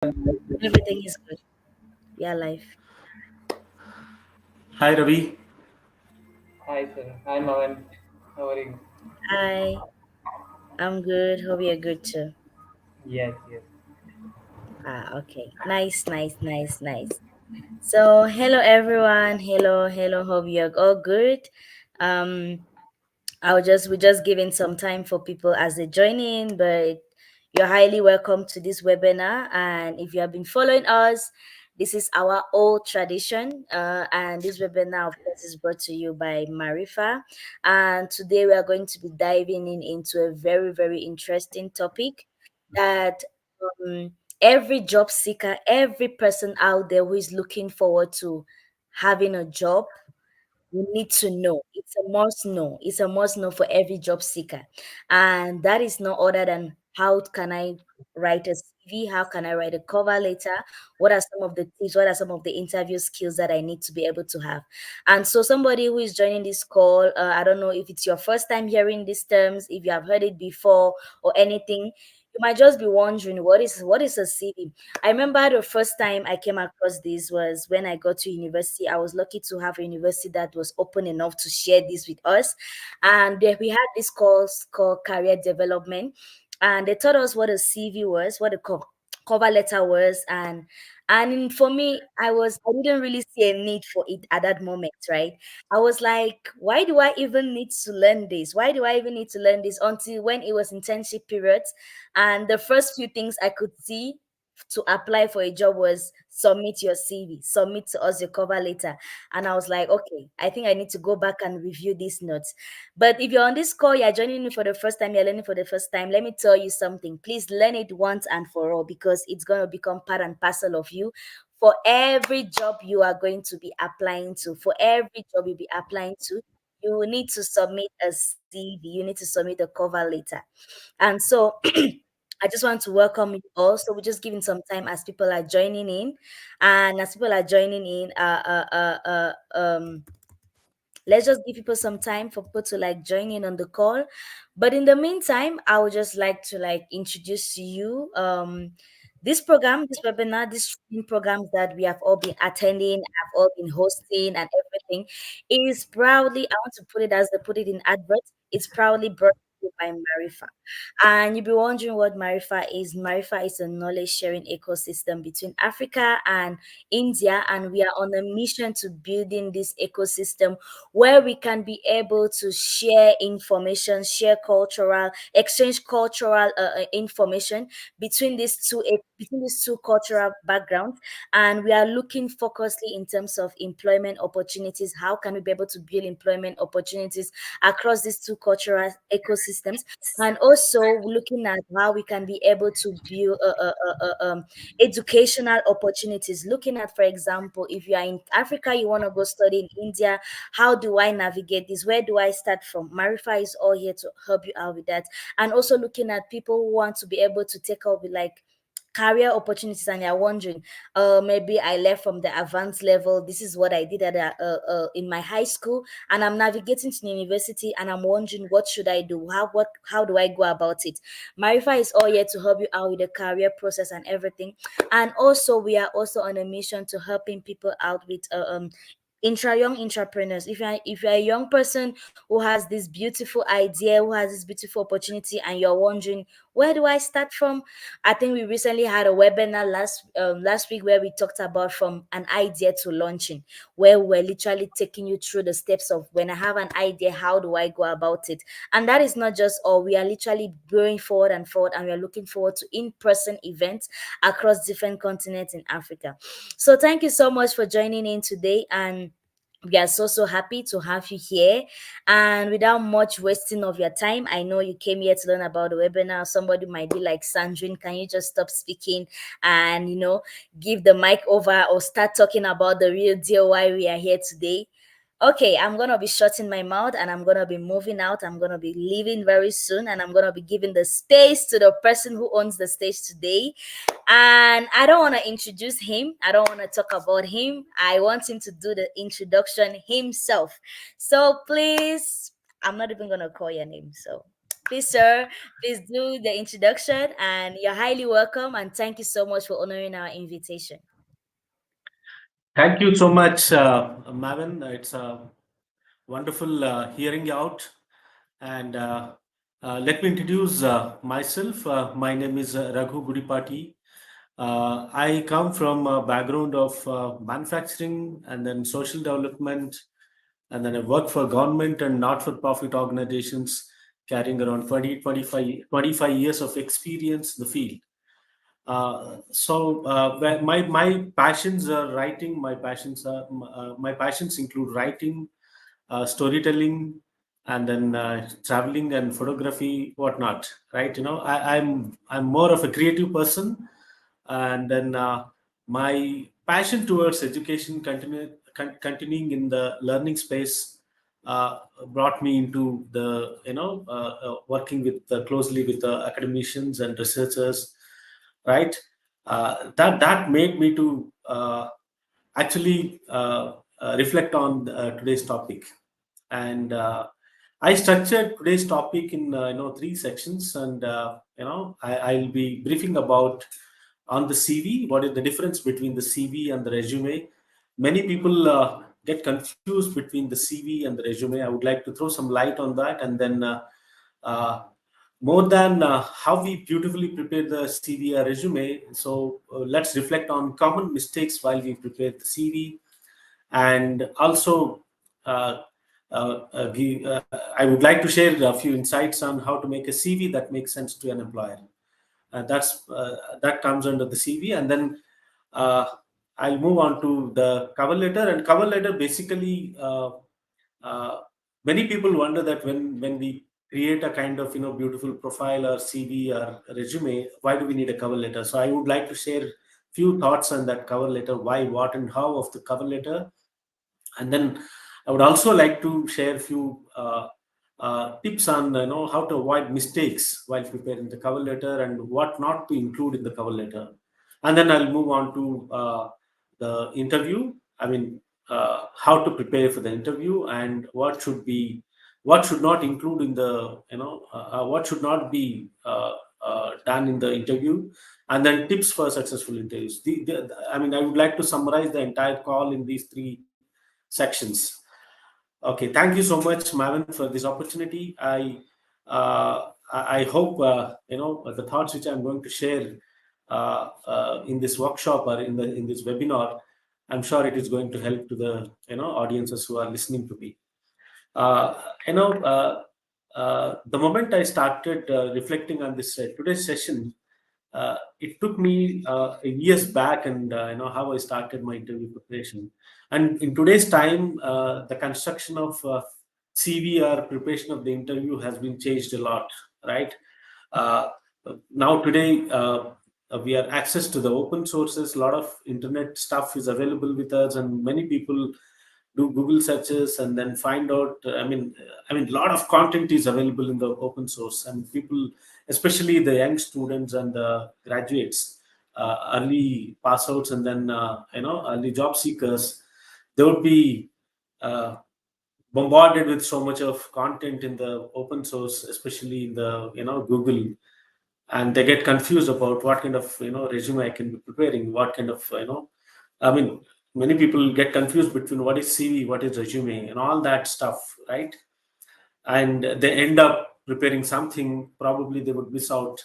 Everything is good. We are live. Hi Ravi. Hi, sir. Hi, Mavan. How are you? Hi, I'm good. Hope you're good too. Yes, yes. Okay. Nice, nice, nice, nice. So, hello everyone. Hello. Hope you're all good. Um, we're just giving some time for people as they join in, but you're highly welcome to this webinar. And if you have been following us, this is our old tradition. And this webinar, of course, is brought to you by Marifa. And today we are going to be diving into a very, very interesting topic that um, every job seeker, every person out there who is looking forward to having a job, you need to know. It's a must know. It's a must know for every job seeker. And that is no other than how can I write a CV? How can I write a cover letter? What are some of the tips? What are some of the interview skills that I need to be able to have? And so, somebody who is joining this call, I don't know if it's your first time hearing these terms, if you have heard it before or anything. You might just be wondering what is a CV. I remember the first time I came across this was when I got to university. I was lucky to have a university that was open enough to share this with us. And we had this course called career development. And they taught us what a CV was, what a cover letter was. For me, I didn't really see a need for it at that moment, right? I was like, why do I even need to learn this? Why do I even need to learn this? Until when it was internship periods, and the first few things I could see to apply for a job was submit your CV, submit to us your cover letter. And I was like, okay, I think I need to go back and review these notes. But if you're on this call, you're joining me for the first time, you're learning for the first time, let me tell you something. Please learn it once and for all because it's going to become part and parcel of you. For every job you are going to be applying to, for every job you'll be applying to, you will need to submit a CV, you need to submit a cover letter. And so I just want to welcome you all. So we're just giving some time as people are joining in. And as people are joining in, let's just give people some time for people to like join in on the call. But in the meantime, I would just like to like introduce to you this program, this webinar, these training programs that we have all been attending, have all been hosting and everything is proudly, I want to put it as they put it in adverts, it's proudly brought to you by Marifa. And you'll be wondering what Marifa is. Marifa is a knowledge sharing ecosystem between Africa and India, and we are on a mission to building this ecosystem where we can be able to share information, share cultural, exchange cultural information between these two cultural backgrounds. And we are looking focusedly in terms of employment opportunities. How can we be able to build employment opportunities across these two cultural ecosystems? And also looking at how we can be able to build educational opportunities. Looking at, for example, if you are in Africa, you want to go study in India, how do I navigate this? Where do I start from? Marifa is all here to help you out with that. And also looking at people who want to be able to take up with like career opportunities and you're wondering, maybe I left from the advanced level, this is what I did at in my high school, and I'm navigating to university and I'm wondering what should I do, how do I go about it? Marifa is all here to help you out with the career process and everything. And also we are also on a mission to helping people out with young entrepreneurs. If you're a young person who has this beautiful idea, who has this beautiful opportunity, and you're wondering where do I start from? I think we recently had a webinar last week where we talked about from an idea to launching, where we're literally taking you through the steps of when I have an idea, how do I go about it? And that is not just all. We are literally going forward and forward, and we are looking forward to in-person events across different continents in Africa. So thank you so much for joining in today, and we are so happy to have you here. And without much wasting of your time, I know you came here to learn about the webinar. Somebody might be like, Sandrine, can you just stop speaking and give the mic over or start talking about the real deal why we are here today? Okay, I'm gonna be shutting my mouth and I'm gonna be moving out. I'm gonna be leaving very soon, and I'm gonna be giving the space to the person who owns the stage today. And I don't want to introduce him. I don't want to talk about him. I want him to do the introduction himself. So please, I'm not even gonna call your name. So Please, sir, please do the introduction, and you're highly welcome. And thank you so much for honoring our invitation. Thank you so much, Mavin. It's wonderful hearing you out. And let me introduce myself. My name is Raghu Gudipati. I come from a background of manufacturing and then social development, and then I work for government and not-for-profit organizations, carrying around 25 years of experience in the field. Where my passions are writing. My passions include writing, storytelling, and then traveling and photography, whatnot. Right? I'm more of a creative person, and then my passion towards education, continuing in the learning space, brought me into the working with closely with the academicians and researchers, right? That made me to actually reflect on today's topic. And I structured today's topic in three sections, and I'll be briefing about on the CV. What is the difference between the CV and the resume? Many people get confused between the CV and the resume. I would like to throw some light on that, and then uh, more than how we beautifully prepare the CV or resume. So let's reflect on common mistakes while we prepare the CV, and also uh, I would like to share a few insights on how to make a CV that makes sense to an employer. That comes under the CV, and then uh, I'll move on to the cover letter. And cover letter basically, uh, many people wonder that when we create a kind of beautiful profile or CV or resume, why do we need a cover letter? So I would like to share few thoughts on that cover letter, why, what, and how of the cover letter. And then I would also like to share a few tips on how to avoid mistakes while preparing the cover letter and what not to include in the cover letter. And then I'll move on to the interview. I mean, how to prepare for the interview and what should not include in the what should not be done in the interview, and then tips for successful interviews. I mean, I would like to summarize the entire call in these three sections. Okay, thank you so much, Marvin, for this opportunity. I hope the thoughts which I'm going to share in this workshop or in this webinar. I'm sure it is going to help to the audiences who are listening to me. Uh, you know, the moment I started reflecting on this today's session, it took me years back, and how I started my interview preparation. And in today's time, the construction of CV or preparation of the interview has been changed a lot, right? Uh, Now today, we have access to the open sources. A lot of internet stuff is available with us, and many people do Google searches and then find out. A lot of content is available in the open source, and people, especially the young students and the graduates, early pass outs, and then early job seekers, they would be uh, bombarded with so much of content in the open source, especially in the Google, and they get confused about what kind of resume I can be preparing, what kind of I mean, many people get confused between what is CV, what is resume, and all that stuff, right? And they end up preparing something. Probably they would miss out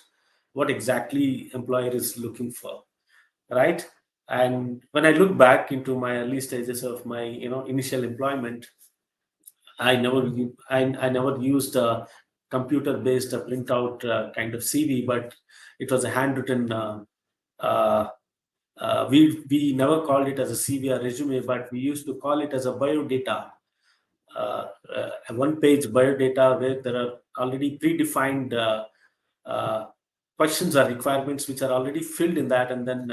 what exactly employer is looking for, right? And when I look back into my early stages of my initial employment, I never used a computer based printout kind of CV, but it was a handwritten. Uh, we never called it as a CV or resume, but we used to call it as a biodata, a one-page biodata where there are already predefined uh, questions or requirements which are already filled in that, and then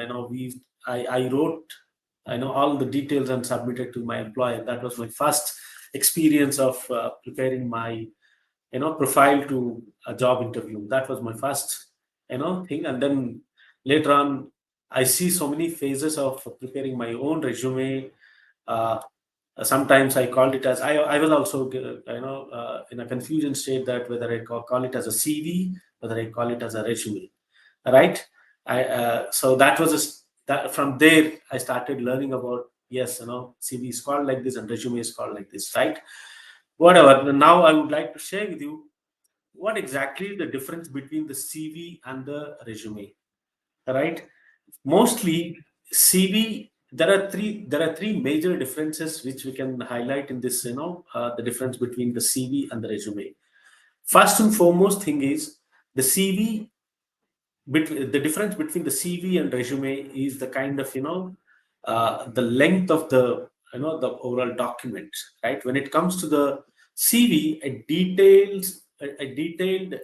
I wrote all the details and submitted to my employer. That was my first experience of preparing my profile to a job interview. That was my first thing, and then later on I see so many phases of preparing my own resume. uh, Sometimes I called it as I will also in a confusion state that whether I call it as a CV, whether I call it as a resume, right? So that was that from there I started learning about, yes, CV is called like this and resume is called like this, right? Whatever. Now I would like to share with you what exactly the difference between the CV and the resume, right? Mostly CV, there are three major differences which we can highlight in this, the difference between the CV and the resume. First and foremost thing is the CV. The difference between the CV and resume is the kind of, the length of the, the overall document, right? When it comes to the CV, a detailed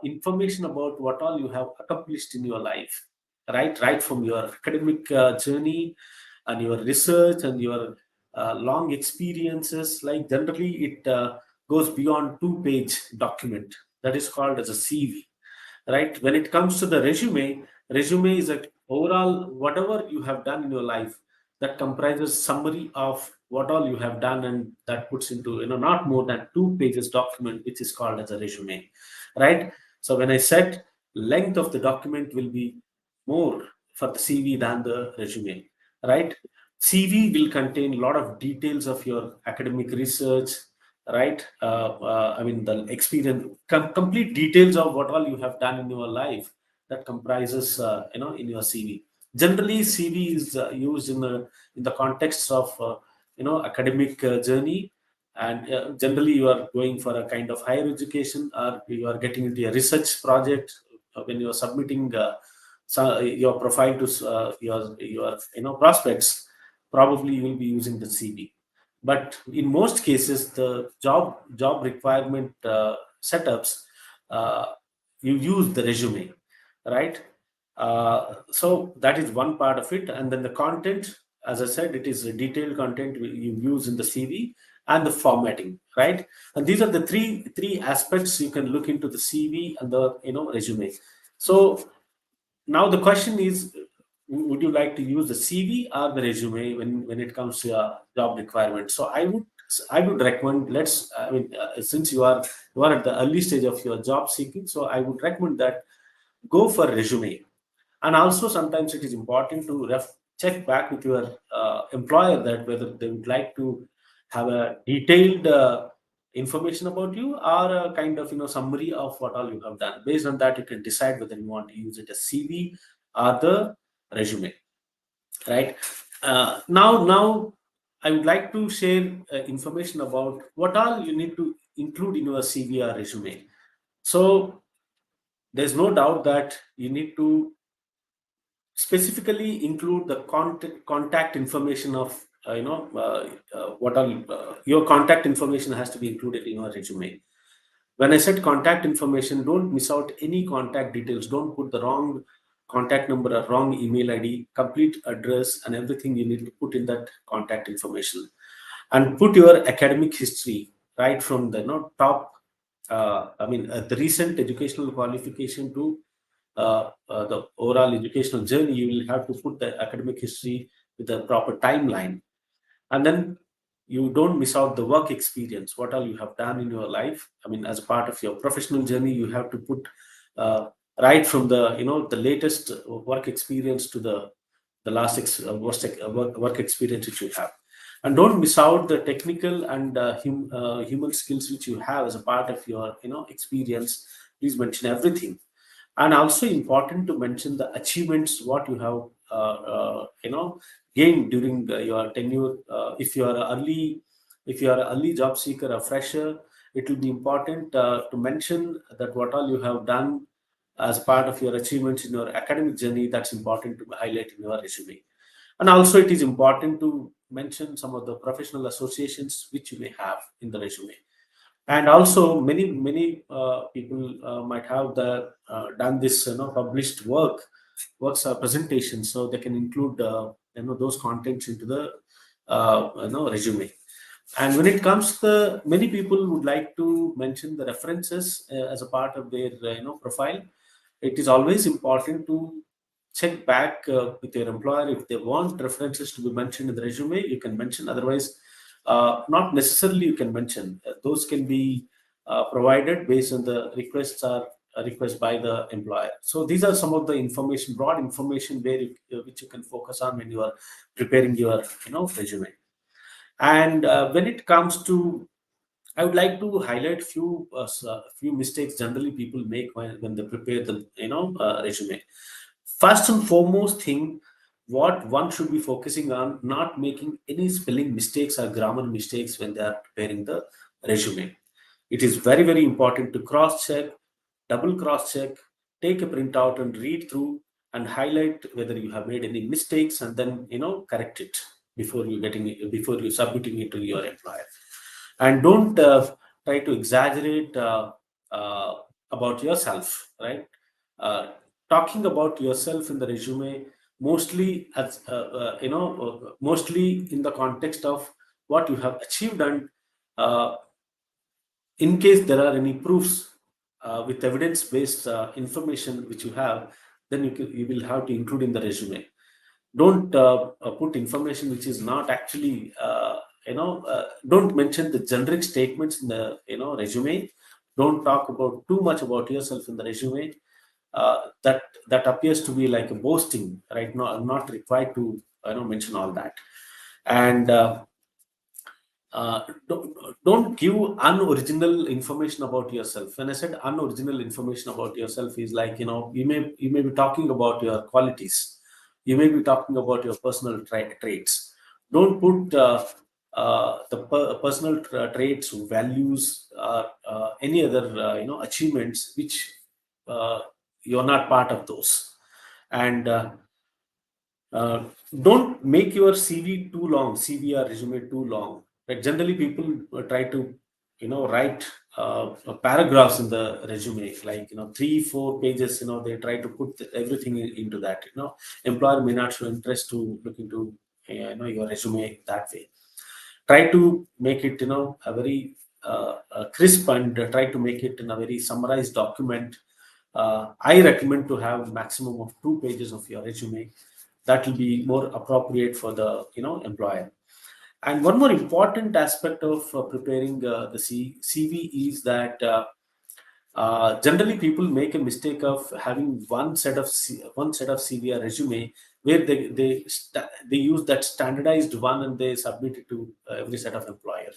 information about what all you have accomplished in your life, right from your academic journey and your research and your long experiences. Like generally it goes beyond 2-page document, that is called as a CV, right? When it comes to the resume is a overall whatever you have done in your life, that comprises summary of what all you have done, and that puts into, not more than 2 pages document, which is called as a resume, right? So when I said length of the document will be more for the CV than the resume, right? CV will contain a lot of details of your academic research, right? I mean, the experience, complete details of what all you have done in your life, that comprises, in your CV. Generally, CV is used in the context of, academic journey, and generally you are going for a kind of higher education, or you are getting into a research project. When you are submitting your profile to your prospects, probably you will be using the CV. But in most cases, the job requirement setups, uh, you use the resume, right? So that is one part of it. And then the content, as I said, it is a detailed content you use in the CV, and the formatting, right? And these are the three aspects you can look into the CV and the, resume. So now the question is, would you like to use the CV or the resume when it comes to a job requirement? So I would recommend, I mean, since you are at the early stage of your job seeking, so I would recommend that go for resume. And also sometimes it is important to check back with your employer that whether they would like to have a detailed information about you, or a kind of, summary of what all you have done. Based on that, you can decide whether you want to use it as CV or the resume, right? Now I would like to share information about what all you need to include in your CV or resume. So there's no doubt that you need to specifically include the contact information of, what are your contact information has to be included in your resume. When I said contact information, don't miss out any contact details. Don't put the wrong contact number or wrong email ID. Complete address and everything you need to put in that contact information. And put your academic history right from the, top, the recent educational qualification to the overall educational journey. You will have to put the academic history with a proper timeline. And then you don't miss out the work experience, what all you have done in your life. I mean, as a part of your professional journey, you have to put uh, right from the, the latest work experience to the last work experience which you have. And don't miss out the technical and human skills which you have as a part of your, experience. Please mention everything. And also important to mention the achievements what you have gained during your tenure. If you are an early job seeker, a fresher, it will be important to mention that what all you have done as part of your achievements in your academic journey. That's important to highlight in your resume. And also it is important to mention some of the professional associations which you may have in the resume. And also many people might have done this, published works or presentations, so they can include, those contents into the resume. And when it comes to many people would like to mention the references as a part of their profile. It is always important to check back with your employer. If they want references to be mentioned in the resume, you can mention. Otherwise, Not necessarily you can mention. Those can be provided based on the requests or request by the employer. So these are some of the information, broad information, where which you can focus on when you are preparing your resume. And when it comes to, I would like to highlight few mistakes generally people make when they prepare the resume. First and foremost thing, what one should be focusing on, not making any spelling mistakes or grammar mistakes when they are preparing the resume. It is very, very important to cross check, double cross check, take a printout and read through and highlight whether you have made any mistakes, and then correct it before you submitting it to your employer. And don't try to exaggerate uh, about yourself, right? uh, Talking about yourself in the resume, mostly in the context of what you have achieved, and uh, in case there are any proofs with evidence based information which you have, then you will have to include in the resume. Don't put information which is not actually don't mention the generic statements in the resume. Don't talk about too much about yourself in the resume. That appears to be like a boasting, right? Not required to mention all that. And don't give unoriginal information about yourself. When I said unoriginal information about yourself, is like, you may be talking about your qualities, you may be talking about your personal traits. Don't put the personal traits, values, any other achievements which uh, you're not part of those. And uh, don't make your CV too long, CV or resume too long. Like generally, people try to, write paragraphs in the resume, like 3-4 pages. They try to put everything into that. Employer may not show interest to look into your resume that way. Try to make it a very crisp, and try to make it in a very summarized document. I recommend to have maximum of 2 pages of your resume. That will be more appropriate for the employer. And one more important aspect of preparing the CV is that generally people make a mistake of having one set of CV or resume, where they use that standardized one and they submit it to every set of employers.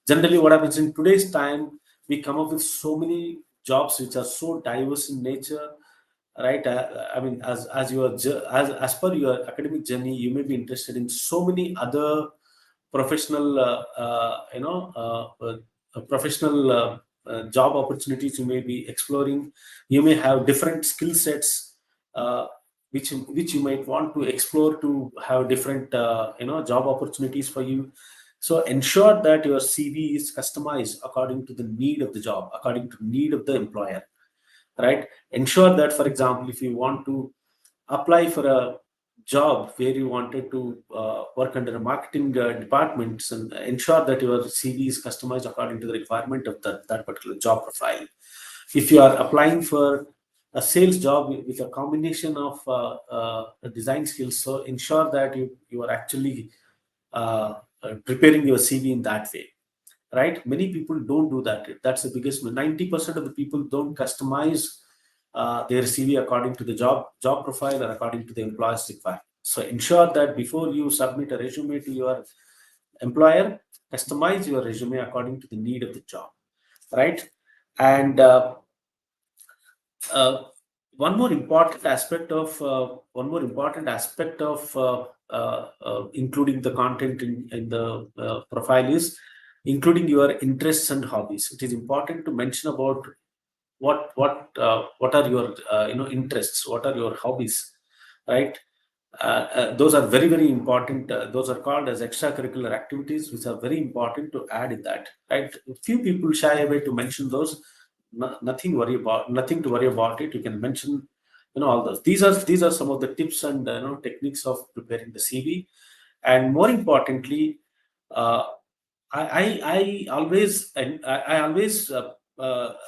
Generally, what happens in today's time, we come up with so many jobs which are so diverse in nature, right? I mean, as your as per your academic journey, you may be interested in so many other professional professional job opportunities you may be exploring. You may have different skill sets which you might want to explore to have different job opportunities for you. So ensure that your CV is customized according to the need of the job, according to the need of the employer, right? Ensure that, for example, if you want to apply for a job where you wanted to work under a marketing departments, and ensure that your CV is customized according to the requirement of that particular job profile. If you are applying for a sales job with a combination of design skills, so ensure that you are actually preparing your CV in that way, right? Many people don't do that. That's the biggest 90% of the people don't customize their CV according to the job profile or according to the employer's requirement. So ensure that before you submit a resume to your employer, customize your resume according to the need of the job, right? And uh, one more important aspect of including the content in the profile is including your interests and hobbies. It is important to mention about what are your interests, what are your hobbies, right? Those are very, very important. Those are called as extracurricular activities, which are very important to add in that, right? Few people shy away to mention those. Nothing to worry about it. You can mention all those. These are some of the tips and techniques of preparing the CV. And more importantly, uh, I always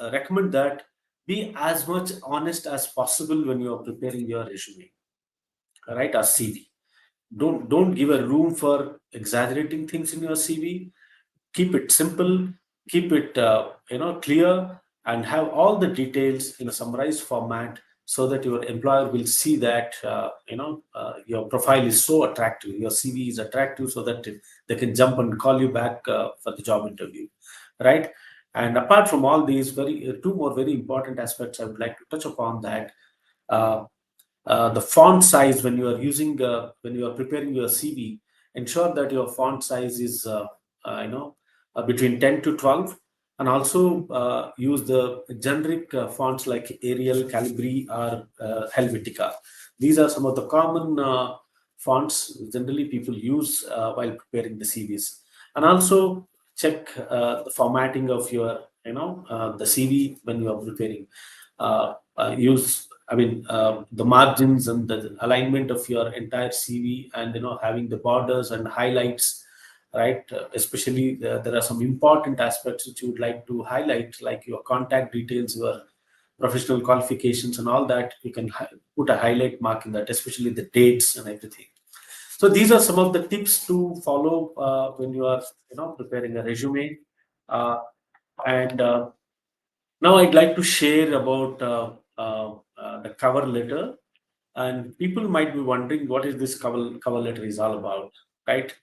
recommend that be as much honest as possible when you are preparing your resume, right, or CV. don't give a room for exaggerating things in your CV. Keep it simple, keep it clear, and have all the details in a summarized format, so that your employer will see that your profile is so attractive, your CV is attractive, so that they can jump and call you back for the job interview, right? And apart from all these, very two more very important aspects I would like to touch upon, that uh, the font size when you are using when you are preparing your CV, ensure that your font size is between 10 to 12, and also use the generic fonts like Arial, Calibri, or Helvetica. These are some of the common fonts generally people use while preparing the CVs. And also check the formatting of your the CV when you are preparing. Use, I mean, the margins and the alignment of your entire CV, and having the borders and highlights, right? Especially there are some important aspects which you would like to highlight, like your contact details, your professional qualifications, and all that. You can put a highlight mark in that, especially the dates and everything. So these are some of the tips to follow when you are preparing a resume. Uh, and Now I'd like to share about the cover letter. And people might be wondering what is this cover letter is all about, right?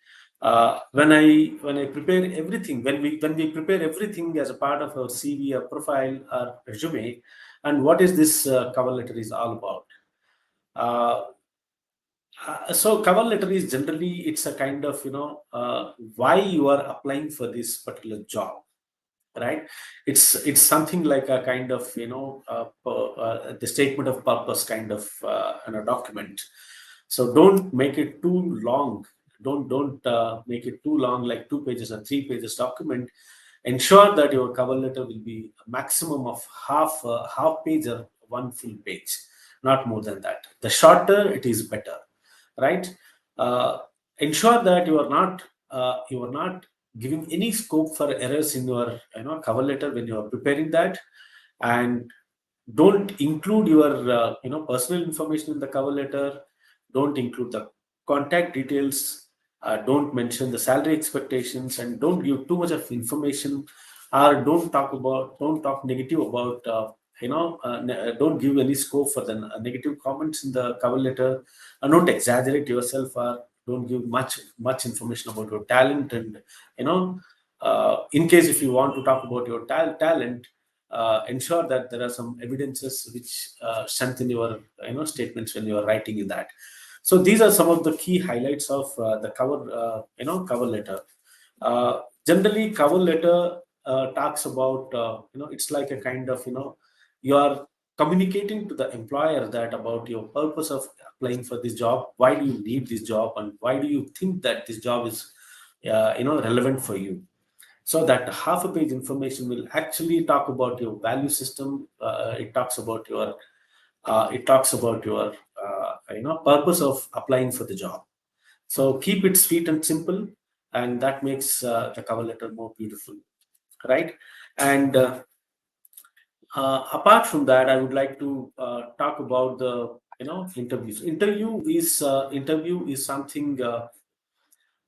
When I prepare everything, when we prepare everything as a part of our CV, a profile, our resume, and what is this cover letter is all about? Uh, so cover letter is generally, it's a kind of why you are applying for this particular job, right? It's something like a kind of the statement of purpose kind of document. So don't make it too long. Don't make it too long, like 2 pages or 3 pages document. Ensure that your cover letter will be a maximum of half page or one full page, not more than that. The shorter it is better, right? uh, Ensure that you are not giving any scope for errors in your cover letter when you are preparing that. And don't include your personal information in the cover letter. Don't include the contact details. Don't mention the salary expectations, and don't give too much of information, or don't talk negative about don't give any scope for the negative comments in the cover letter. And don't exaggerate yourself, or don't give much information about your talent. And in case if you want to talk about your talent, ensure that there are some evidences which strengthen your statements when you are writing in that. So these are some of the key highlights of the cover letter. Generally, cover letter talks about it's like a kind of you are communicating to the employer that about your purpose of applying for this job, why do you need this job, and why do you think that this job is relevant for you. So that half a page information will actually talk about your value system. It talks about your purpose of applying for the job. So keep it sweet and simple, and that makes the cover letter more beautiful, right? And apart from that, I would like to talk about the interviews. Interview is something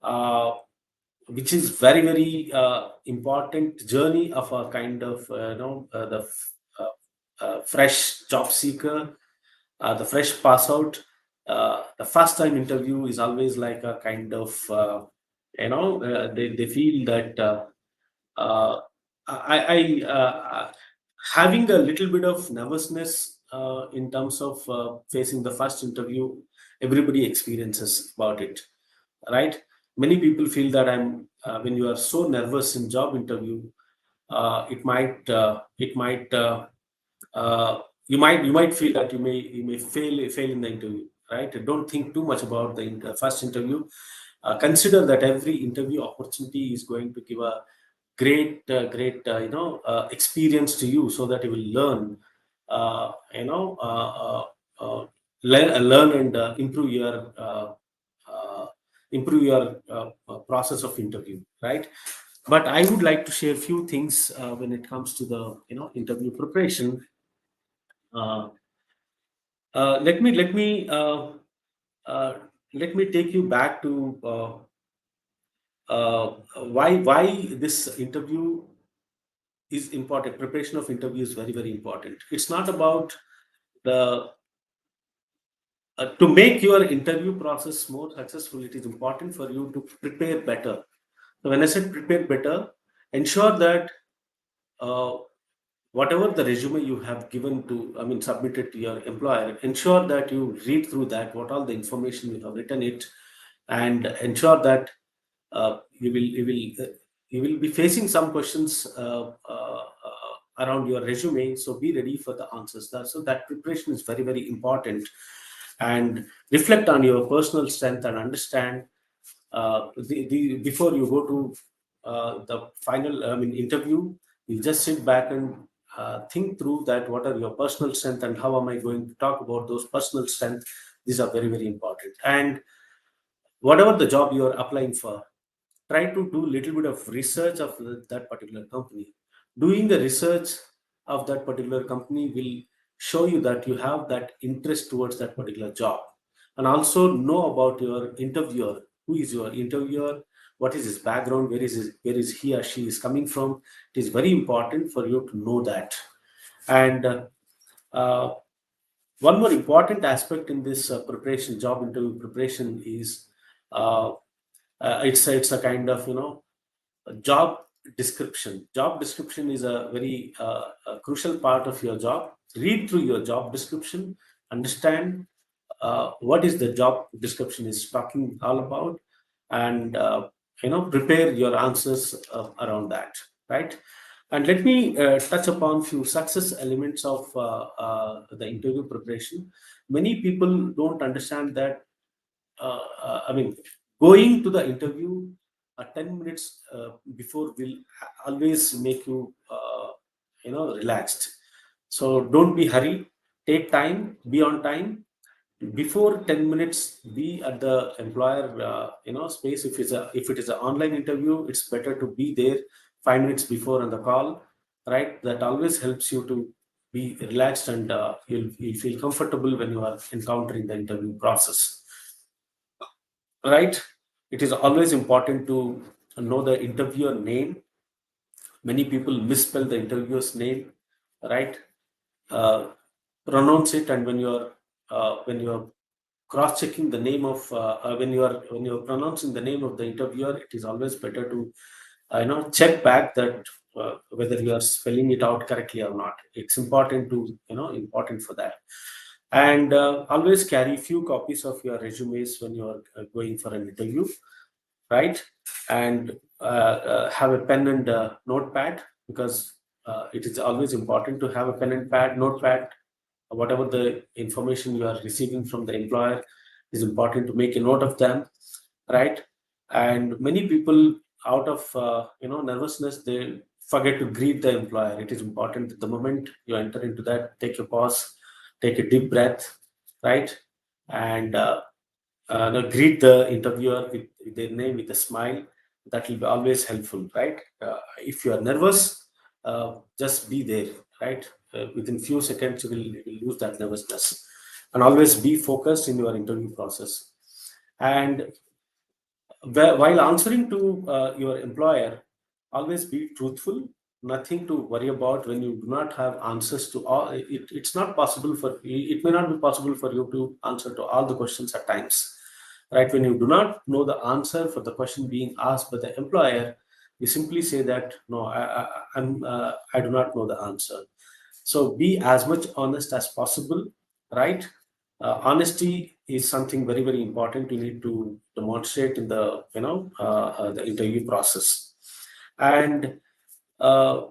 uh, which is very very important journey of a kind of fresh job seeker, the fresh pass out. The first time interview is always like a kind of they feel that uh, having a little bit of nervousness in terms of facing the first interview. Everybody experiences about it, right? Many people feel that when you are so nervous in job interview, uh, you might feel that you may fail in the interview, right? Don't think too much about the first interview. Consider that every interview opportunity is going to give a great experience to you, so that you will learn uh, you know uh, uh, uh, learn and uh, improve your process of interview, right? But I would like to share few things when it comes to the interview preparation. uh, let me uh, let me take you back to uh, why this interview is important. Preparation of interview is very, very important. It's not about the to make your interview process more successful. It is important for you to prepare better. So when I said prepare better, ensure that uh, whatever the resume you have given to, I mean, submitted to your employer, ensure that you read through that, what all the information you have written it, and ensure that you will be facing some questions around your resume. So be ready for the answers. So that preparation is very, very important, and reflect on your personal strength and understand before you go to the final, I mean, interview. You just sit back and think through that what are your personal strength and how am I going to talk about those personal strength. These are very, very important. And whatever the job you are applying for, try to do little bit of research of that particular company. Doing the research of that particular company will show you that you have that interest towards that particular job. And also know about your interviewer. Who is your interviewer? What is his background? Where is he or she is coming from? It is very important for you to know that. And uh, one more important aspect in this preparation, job interview preparation, is uh, it's a kind of, a job description. Job description is a very a crucial part of your job. Read through your job description, understand what is the job description is talking all about, and prepare your answers around that, right? And let me touch upon few success elements of the interview preparation. Many people don't understand that I mean, going to the interview 10 minutes before will always make you, relaxed. So don't be hurry. Take time. Be on time. Before 10 minutes, be at the employer, space. If it is an online interview, it's better to be there 5 minutes before on the call, right? That always helps you to be relaxed, and you'll feel comfortable when you are encountering the interview process, right? It is always important to know the interviewer name. Many people misspell the interviewer's name, right? uh, Pronounce it, and when you're cross checking the name of when you're pronouncing the name of the interviewer, it is always better to check back that whether you are spelling it out correctly or not. It's important to, important for that. And always carry few copies of your resumes when you are going for an interview, right? And have a pen and notepad, because it is always important to have a pen and pad, notepad. Whatever the information you are receiving from the employer, is important to make a note of them, right? And many people, out of nervousness, they forget to greet the employer. It is important that the moment you enter into that, take a pause, take a deep breath, right? And greet the interviewer with their name, with a smile. That will be always helpful, right? If you are nervous, just be there, right? Within few seconds, you will lose that nervousness. And always be focused in your interview process. And while answering to your employer, always be truthful. Nothing to worry about when you do not have answers to all. It's not possible for, it may not be possible for you to answer to all the questions at times, right? When you do not know the answer for the question being asked by the employer, you simply say that no, I do not know the answer. So be as much honest as possible, right? Honesty is something very, very important. You need to demonstrate in the, the interview process. And uh,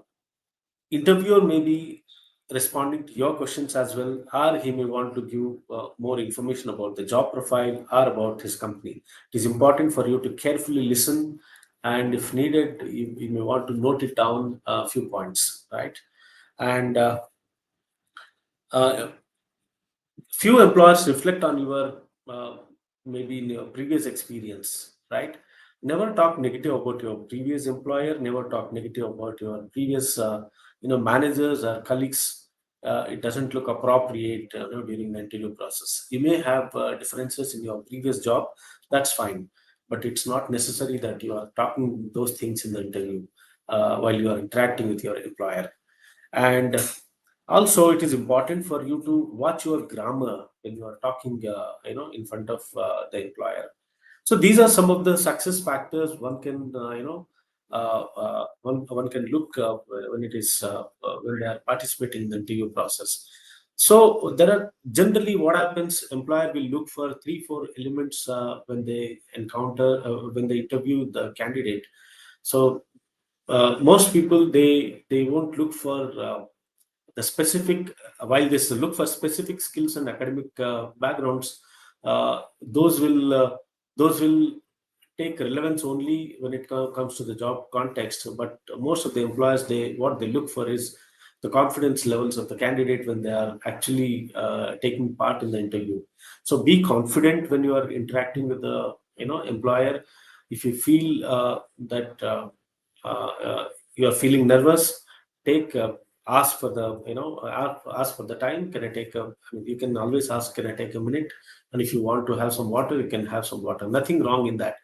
interviewer may be responding to your questions as well, or he may want to give more information about the job profile or about his company. It is important for you to carefully listen, and if needed, you may want to note it down a few points, right? And uh, few employers reflect on your maybe in your previous experience, right? Never talk negative about your previous employer. Never talk negative about your previous managers or colleagues. it doesn't look appropriate during the interview process. You may have differences in your previous job, that's fine, but it's not necessary that you are talking those things in the interview while you are interacting with your employer. And also, it is important for you to watch your grammar when you are talking, in front of the employer. So these are some of the success factors one can, one can look when it is when they are participating in the interview process. So there are generally what happens. Employer will look for three, four elements when they encounter when they interview the candidate. So most people they won't look for the specific while they look for specific skills and academic backgrounds. Uh, those will uh, those will take relevance only when it comes to the job context. But most of the employers, they what they look for is the confidence levels of the candidate when they are actually taking part in the interview. So be confident when you are interacting with the employer. If you feel that you are feeling nervous, take ask for the ask for the time. Can I take a I mean, you can always ask, can I take a minute? And if you want to have some water, you can have some water, nothing wrong in that.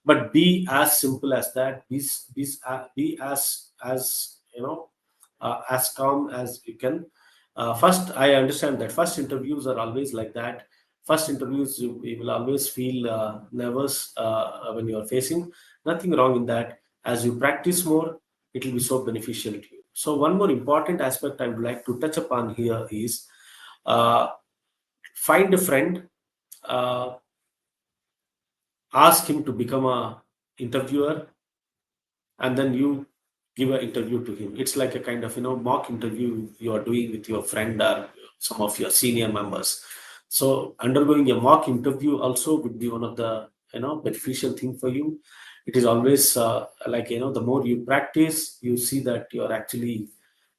But be as simple as that. Be as as calm as you can. First, I understand that first interviews are always like that. First interviews, you will always feel nervous when you are facing. Nothing wrong in that. As you practice more, it will be so beneficial to you. So one more important aspect I would like to touch upon here is uh, find a friend, uh, ask him to become a interviewer, and then you give an interview to him. It's like a kind of mock interview you are doing with your friend or some of your senior members. So undergoing a mock interview also would be one of the beneficial thing for you. It is always like the more you practice, you see that you are actually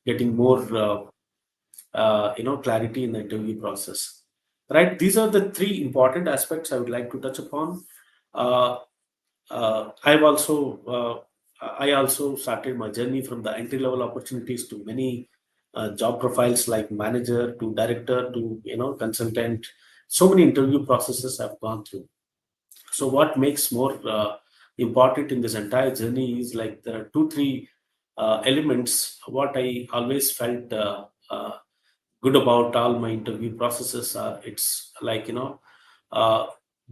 getting more clarity in the interview process. Right, these are the three important aspects I would like to touch upon. uh, I also started my journey from the entry level opportunities to many job profiles like manager to director to consultant. So many interview processes I've gone through. So what makes more important in this entire journey is like there are two three elements. What I always felt good about all my interview processes are, it's like uh,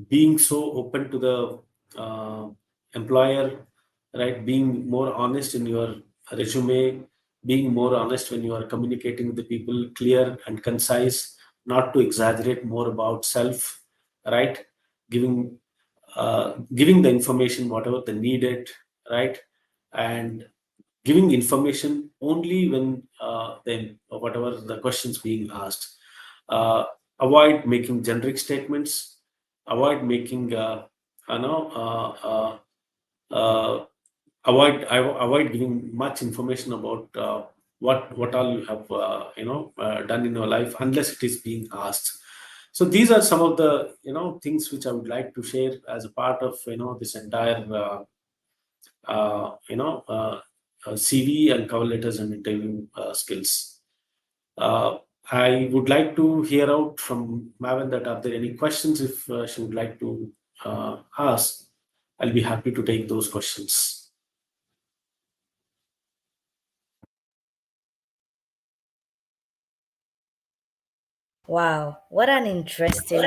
being so open to the uh, employer, right? Being more honest in your resume, being more honest when you are communicating with the people, clear and concise, not to exaggerate more about self, right? Giving giving the information whatever they needed, right? And giving information only when then whatever the questions being asked. uh, Avoid making generic statements, avoid making you know uh, avoid giving much information about what all you have done in your life unless it is being asked. So these are some of the things which I would like to share as a part of this entire CV and cover letters and interview skills. Uh, I would like to hear out from Mavan that are there any questions if she would like to ask. I'll be happy to take those questions. Wow, what an interesting.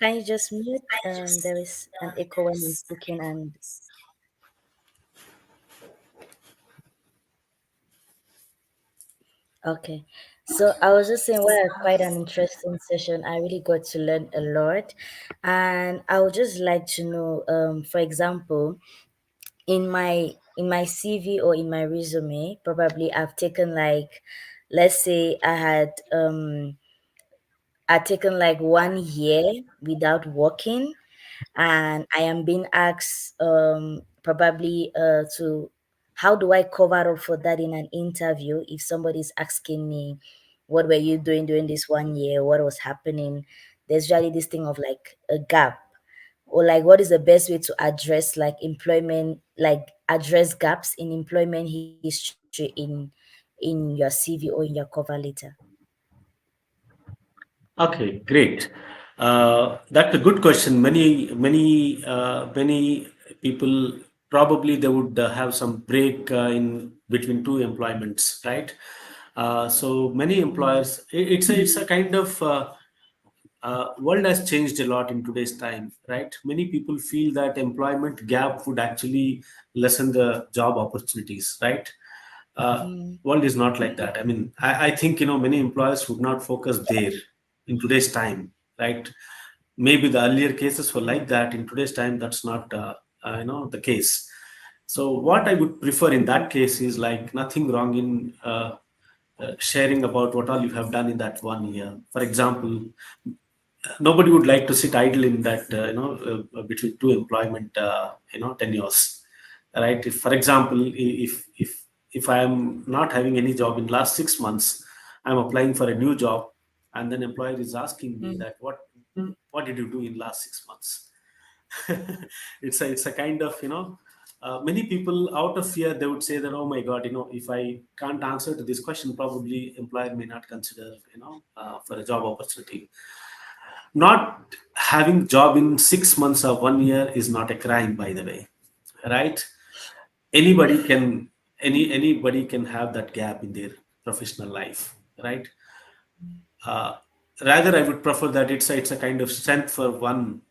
Can you just mute? There is an echo when you're speaking, and okay. So I was just saying, what a quite an interesting session. I really got to learn a lot, and I would just like to know, for example, in my CV or in my resume, probably I've taken like, let's say I've taken like 1 year without working, and I am being asked probably to how do I cover up for that in an interview if somebody's asking me what were you doing during this 1 year, what was happening. There's usually this thing of like a gap, or like what is the best way to address like employment, like address gaps in employment history in in your CV or in your cover letter? Okay, great. That's a good question. Many people probably they would have some break in between two employments, right? So many employers, it's a kind of world has changed a lot in today's time, right? Many people feel that employment gap would actually lessen the job opportunities, right? uh, Mm, World is not like that. I mean, I think many employers would not focus there in today's time, right? Maybe the earlier cases were like that. In today's time, that's not the case. So what I would prefer in that case is like nothing wrong in sharing about what all you have done in that 1 year. For example, nobody would like to sit idle in that between two employment tenures, right? If for example, if I am not having any job in last 6 months, I'm applying for a new job, and then employer is asking me mm, that what did you do in last 6 months? It's a kind of many people out of fear they would say that, oh my god, if I can't answer to this question, probably employer may not consider for a job opportunity. Not having job in 6 months or 1 year is not a crime, by the way, right? Anybody can have that gap in their professional life, right? uh, Rather, I would prefer that it's a kind of strength for one,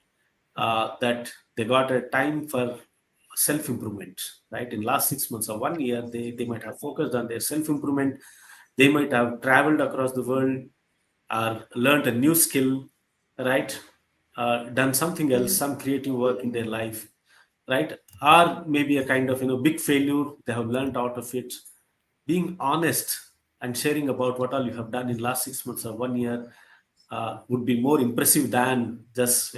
that they got a time for self improvement, right? In last 6 months or 1 year, they might have focused on their self improvement. They might have traveled across the world or learned a new skill, right? Done something else, mm, some creative work in their life, right? Or maybe a kind of big failure, they have learned out of it. Being honest and sharing about what all you have done in last 6 months or 1 year would be more impressive than just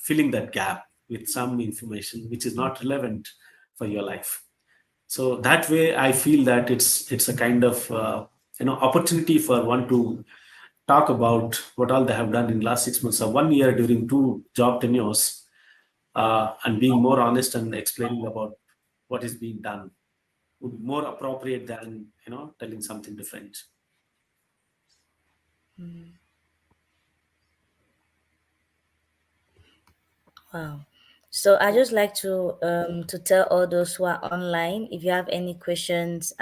filling that gap with some information which is not relevant for your life. So that way I feel that it's a kind of opportunity for one to talk about what all they have done in last 6 months or 1 year during two job tenures, and being more honest and explaining about what is being done would be more appropriate than telling something different. mm. Wow. So I just like to tell all those who are online, if you have any questions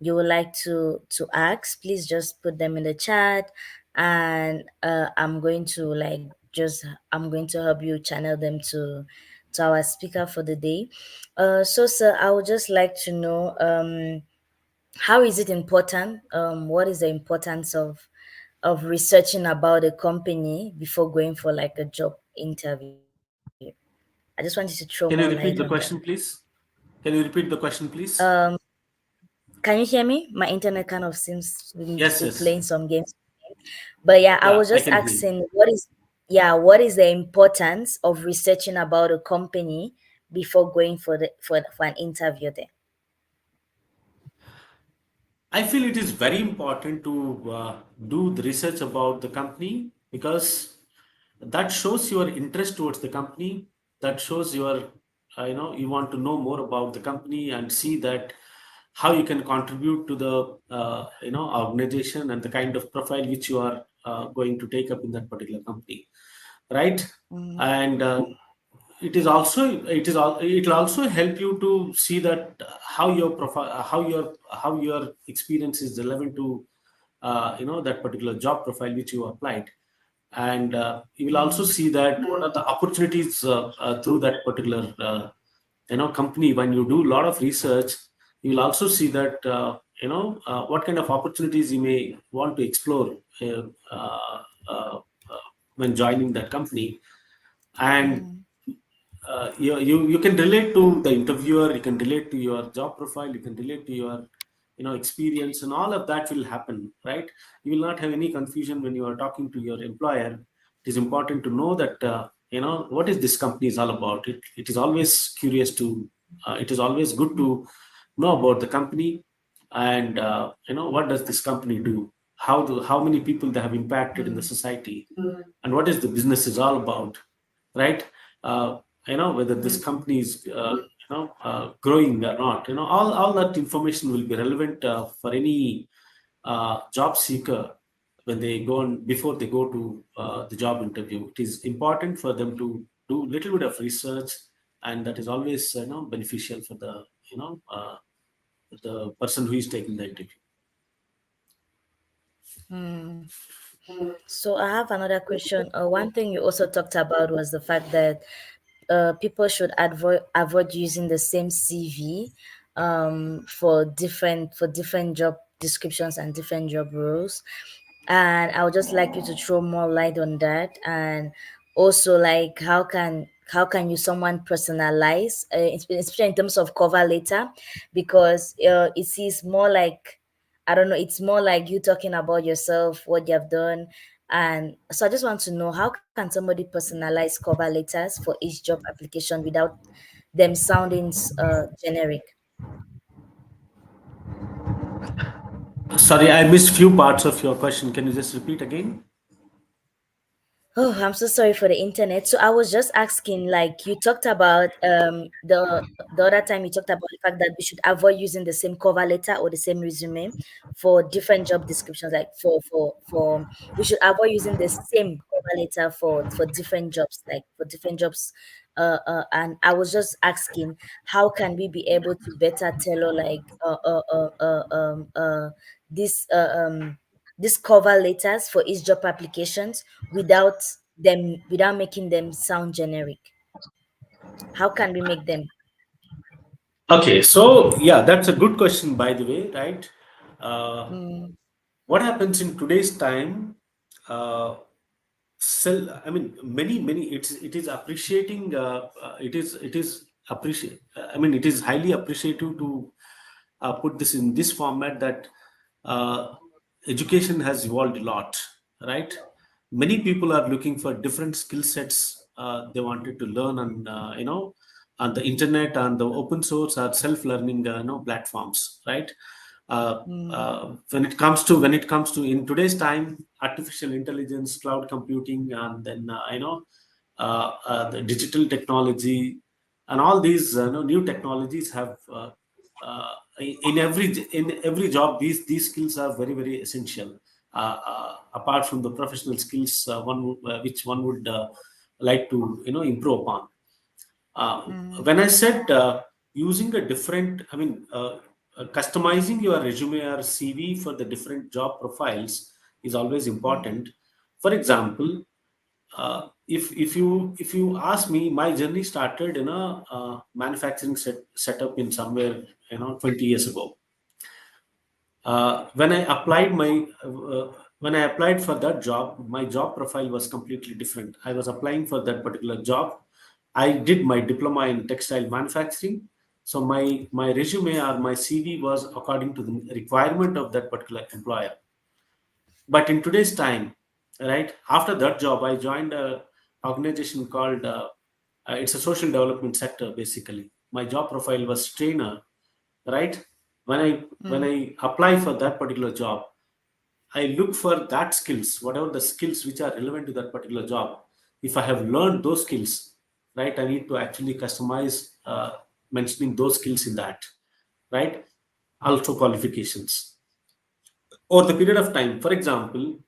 you would like to ask, please just put them in the chat, and I'm going to like just I'm going to help you channel them to our speaker for the day. So sir, I would just like to know, how is it important? What is the importance of researching about a company before going for like a job interview? I just wanted to throw more light on that. Can you repeat the question, please? Can you repeat the question, please? Um, can you hear me? My internet kind of seems to Yes, be yes. playing some games. But yeah, I Yeah, was I just can hear you. asking, what is the importance of researching about a company before going for an interview there? I feel it is very important to do the research about the company, because that shows your interest towards the company. That shows your, you want to know more about the company and see that how you can contribute to the, organization and the kind of profile which you are going to take up in that particular company, right? Mm, And it will also help you to see that how your profile, how your experience is relevant to that particular job profile which you applied. And you will also mm, see that what are the opportunities through that particular company. When you do a lot of research, you will also see that what kind of opportunities you may want to explore uh, when joining that company. And mm, you can relate to the interviewer, you can relate to your job profile, you can relate to your experience, and all of that will happen, right? You will not have any confusion when you are talking to your employer. It is important to know that what is this company is all about. It is always curious to it is always good to know about the company. And what does this company do, how many people they have impacted in the mm, society, and what is the business is all about, right? uh, Whether this company is growing or not. All that information will be relevant for any job seeker when they go on before they go to the job interview. It is important for them to do little bit of research, and that is always beneficial for the person who is taking the interview. Hmm. So I have another question. One thing you also talked about was the fact that people should avoid using the same CV for different job descriptions and different job roles. And I would just like you to throw more light on that, and also like how can you someone personalize, especially in terms of cover letter, because it is more like, I don't know, it's more like you talking about yourself, what you have done. And so I just want to know, how can somebody personalize cover letters for each job application without them sounding generic? Sorry, I missed few parts of your question. Can you just repeat again? Oh, I'm so sorry for the internet. So I was just asking, like you talked about the other time you talked about the fact that we should avoid using the same cover letter or the same resume for different job descriptions. Like for we should avoid using the same cover letter for different jobs, like for different jobs. And I was just asking, how can we be able to better tailor like this these cover letters for each job applications without without making them sound generic? How can we make them? Okay, so yeah, that's a good question, by the way, right? Uh, Mm, what happens in today's time? Uh, I mean, many. It is appreciating. It is appreciate. I mean, it is highly appreciative to put this in this format that uh, education has evolved a lot, right? Many people are looking for different skill sets they wanted to learn on the internet and the open source or self-learning platforms, right? mm, When it comes to in today's time, artificial intelligence, cloud computing, and then the digital technology, and all these new technologies have in every job, these skills are very very essential. Apart from the professional skills, which one would like to improve upon. uh, mm, when I said using a different, I mean, customizing your resume or CV for the different job profiles is always mm, important. For example, if you ask me, my journey started in a manufacturing setup in somewhere 20 years ago. When I applied when I applied for that job, my job profile was completely different. I was applying for that particular job. I did my diploma in textile manufacturing, so my resume or my CV was according to the requirement of that particular employer. But in today's time, right after that job, I joined a organization called it's a social development sector. Basically, my job profile was trainer, right? When I apply for that particular job, I look for that skills, whatever the skills which are relevant to that particular job. If I have learned those skills, right, I need to actually customize mentioning those skills in that, right? Also qualifications over the period of time. For example,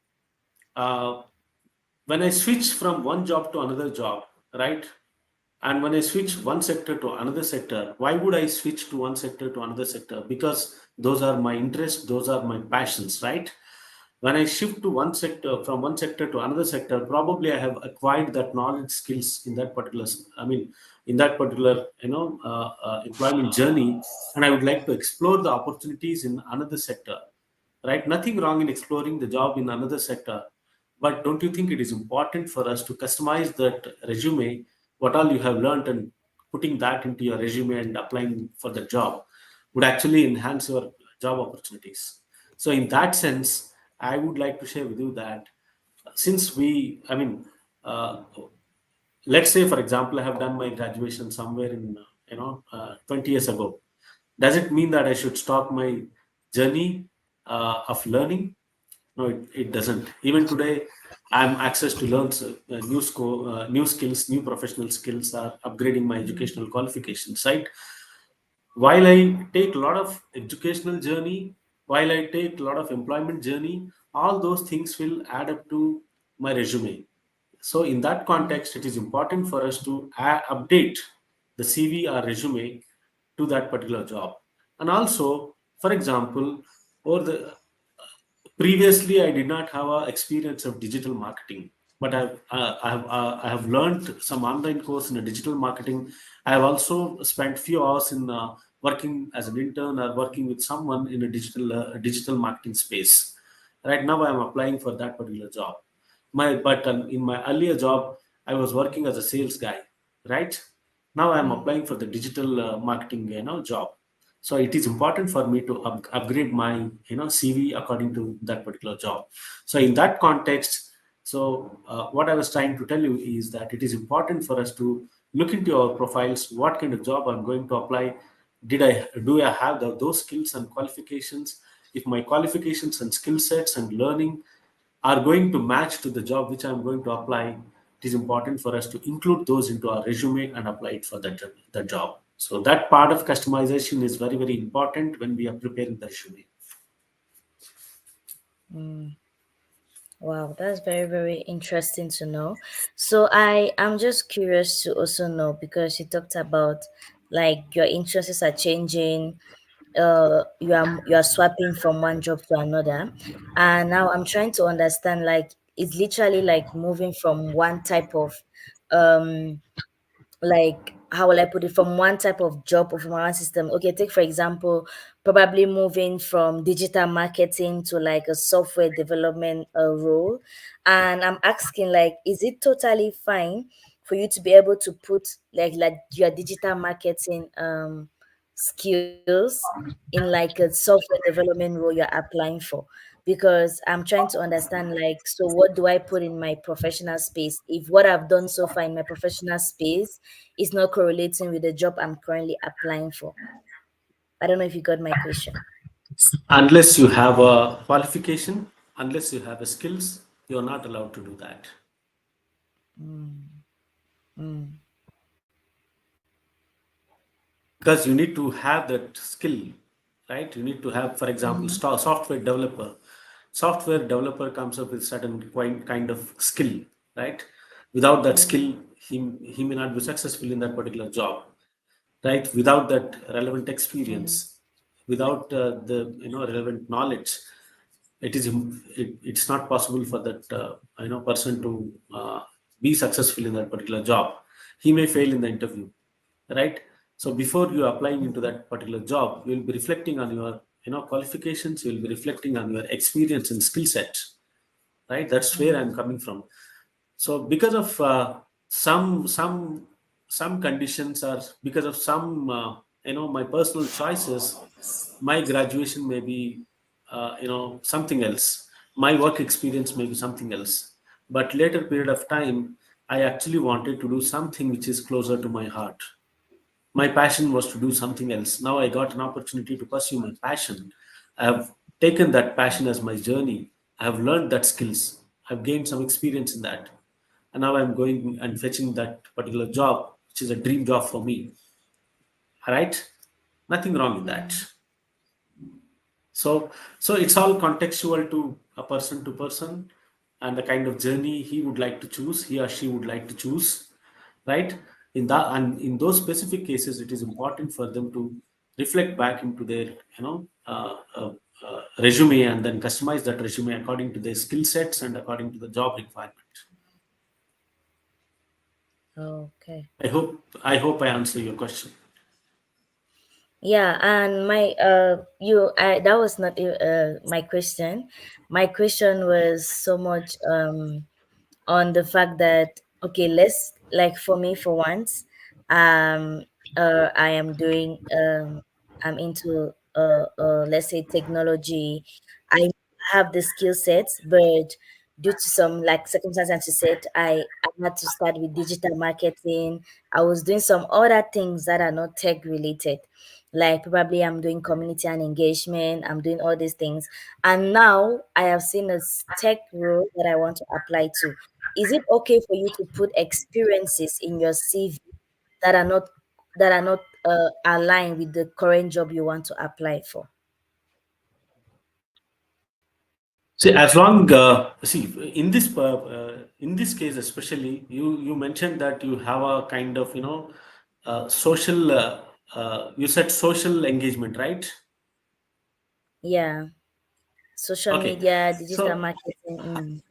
uh, when I switch from one job to another job, right? And when I switch one sector to another sector, why would I switch to one sector to another sector? Because those are my interests, those are my passions, right? When I shift to one sector, from one sector to another sector, probably I have acquired that knowledge, skills in that particular, I mean, in that particular, employment journey, and I would like to explore the opportunities in another sector, right? Nothing wrong in exploring the job in another sector, but don't you think it is important for us to customize that resume, what all you have learned, and putting that into your resume and applying for the job would actually enhance your job opportunities? So, in that sense, I would like to share with you that since I mean, uh, let's say, for example, I have done my graduation somewhere in 20 years ago. Does it mean that I should stop my journey of learning? No, it doesn't. Even today, I'm access to learn new skills, new professional skills, are upgrading my educational qualifications. Right, while I take a lot of educational journey, while I take a lot of employment journey, all those things will add up to my resume. So in that context, it is important for us to update the CV or resume to that particular job. And also, for example, over the previously, I did not have a experience of digital marketing, but I have learned some online course in a digital marketing. I have also spent few hours in working as an intern or working with someone in a digital marketing space. Right now, I am applying for that particular job. In my earlier job, I was working as a sales guy. Right now, I am Mm. applying for the digital marketing job. So it is important for me to upgrade my CV according to that particular job. So in that context, what I was trying to tell you is that it is important for us to look into our profiles, what kind of job I'm going to apply. Do I have those skills and qualifications? If my qualifications and skill sets and learning are going to match to the job which I'm going to apply, it is important for us to include those into our resume and apply it for that job. So that part of customization is very, very important when we are preparing the resume. Mm. Wow, that's very, very interesting to know. So I'm just curious to also know because you talked about like your interests are changing, you are swapping from one job to another, and now I'm trying to understand like it's literally like moving from one type of um like how will I put it, from one type of job or from one system. Okay, take for example, probably moving from digital marketing to like a software development role. And I'm asking like, is it totally fine for you to be able to put like your digital marketing skills in like a software development role you're applying for? Because I'm trying to understand like, so what do I put in my professional space if what I've done so far in my professional space is not correlating with the job I'm currently applying for? I don't know if you got my question. Unless you have a qualification, unless you have a skills, you're not allowed to do that. Mm, mm, Because you need to have that skill, right? You need to have, for example, mm, software developer comes up with certain kind of skill, right? Without that mm, skill, he may not be successful in that particular job, right? Without that relevant mm, experience, without the relevant knowledge, it's not possible for that person to be successful in that particular job. He may fail in the interview, right? So before you applying into that particular job, you will be reflecting on your qualifications, you will be reflecting on your experience and skill set, right? That's where I'm mm, coming from. So because of some conditions, or because of some my personal choices, my graduation may be something else, my work experience may be something else, but later period of time, I actually wanted to do something which is closer to my heart. My passion was to do something else. Now I got an opportunity to pursue my passion. I have taken that passion as my journey. I have learned that skills. I've gained some experience in that. And now I'm going and fetching that particular job, which is a dream job for me. All right? Nothing wrong in that. mm, So it's all contextual to a person to person, and the kind of journey he would like to choose, he or she would like to choose, right? In that, and in those specific cases, it is important for them to reflect back into their resume, and then customize that resume according to their skill sets and according to the job requirement. okay. I hope I answer your question. Yeah, and my you I that was not my question. My question was so much on the fact that okay, let's like for me for once, um I am doing I'm into let's say technology. I have the skill sets, but due to some like circumstances, as you said, I had to start with digital marketing. I was doing some other things that are not tech related. Like probably I'm doing community and engagement, I'm doing all these things. And now I have seen a tech role that I want to apply to. Is it okay for you to put experiences in your CV that are not aligned with the current job you want to apply for? See, as long see in this case especially, you mentioned that you have a kind of social. You said social engagement, right? Yeah, social Okay, media, digital so marketing.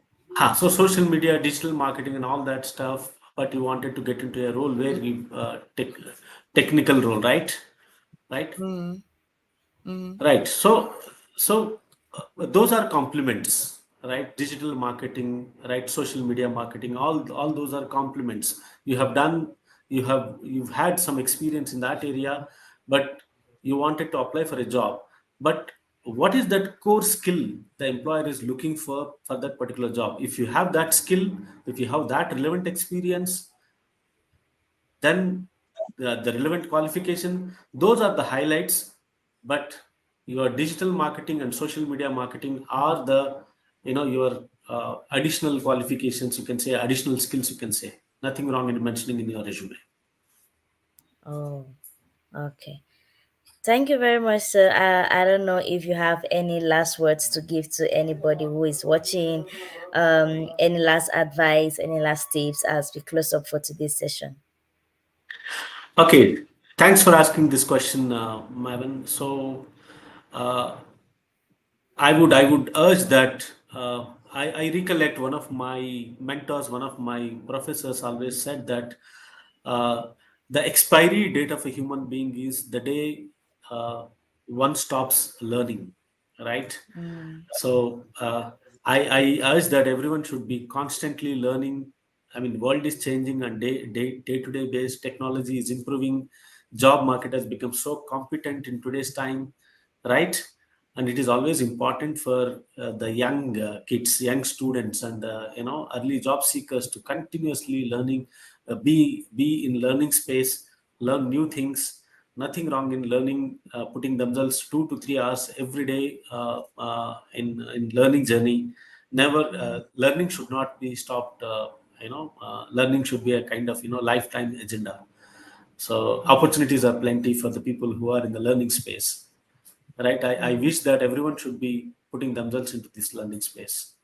so social media, digital marketing, and all that stuff. But you wanted to get into a role where you technical role, right? Right. Mm, mm, Right. So those are complements, right? Digital marketing, right? Social media marketing, all those are complements. You have done, you've had some experience in that area, but you wanted to apply for a job. But what is that core skill the employer is looking for that particular job? If you have that skill, if you have that relevant experience, then the relevant qualification, those are the highlights. But your digital marketing and social media marketing are the your additional qualifications, you can say, additional skills, you can say. Nothing wrong in mentioning in your resume. oh, okay. Thank you very much, sir. I don't know if you have any last words to give to anybody who is watching, any last advice, any last tips as we close up for today's session. Okay, thanks for asking this question, Mavan. So uh, I would urge that I recollect one of my mentors, one of my professors always said that uh, the expiry date of a human being is the day uh, one stops learning, right? Mm, So I urge that everyone should be constantly learning. I mean, world is changing and day to day based technology is improving. Job market has become so competent in today's time, right? And it is always important for the young kids, young students, and early job seekers to continuously learning, be in learning space, learn new things. Nothing wrong in learning, putting themselves 2 to 3 hours every day in learning journey. Never learning should not be stopped. Learning should be a kind of lifetime agenda. So opportunities are plenty for the people who are in the learning space, right? I mm, wish that everyone should be putting themselves into this learning space.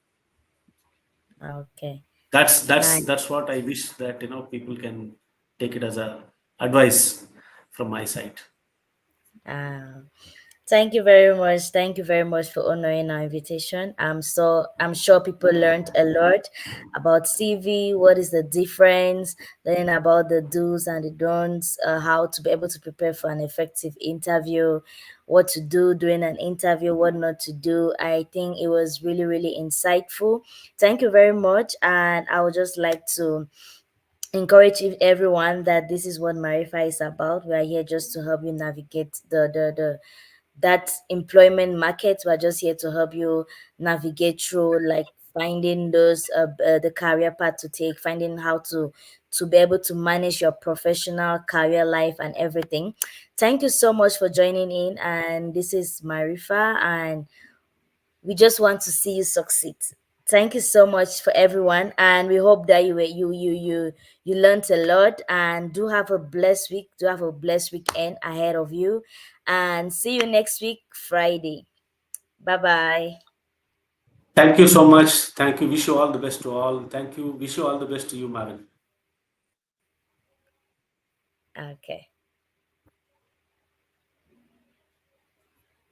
okay. That's what I wish that people can take it as a advice from my side. Nice. Thank you very much. Thank you very much for honoring our invitation. I'm sure people learned a lot about CV. What is the difference? Learning about the do's and the don'ts. How to be able to prepare for an effective interview. What to do during an interview. What not to do. I think it was really really insightful. Thank you very much. And I would just like to encourage everyone that this is what Marifa is about. We are here just to help you navigate the that employment market. We're just here to help you navigate through like finding those the career path to take, finding how to be able to manage your professional career life and everything. Thank you so much for joining in, and this is Marifa, and we just want to see you succeed. Thank you so much for everyone, and we hope that you learned a lot. And do have a blessed week. Do have a blessed weekend ahead of you, and see you next week, Friday. Bye bye. Thank you so much. Thank you. Wish you all the best to all. Thank you. Wish you all the best to you, Marin. Okay.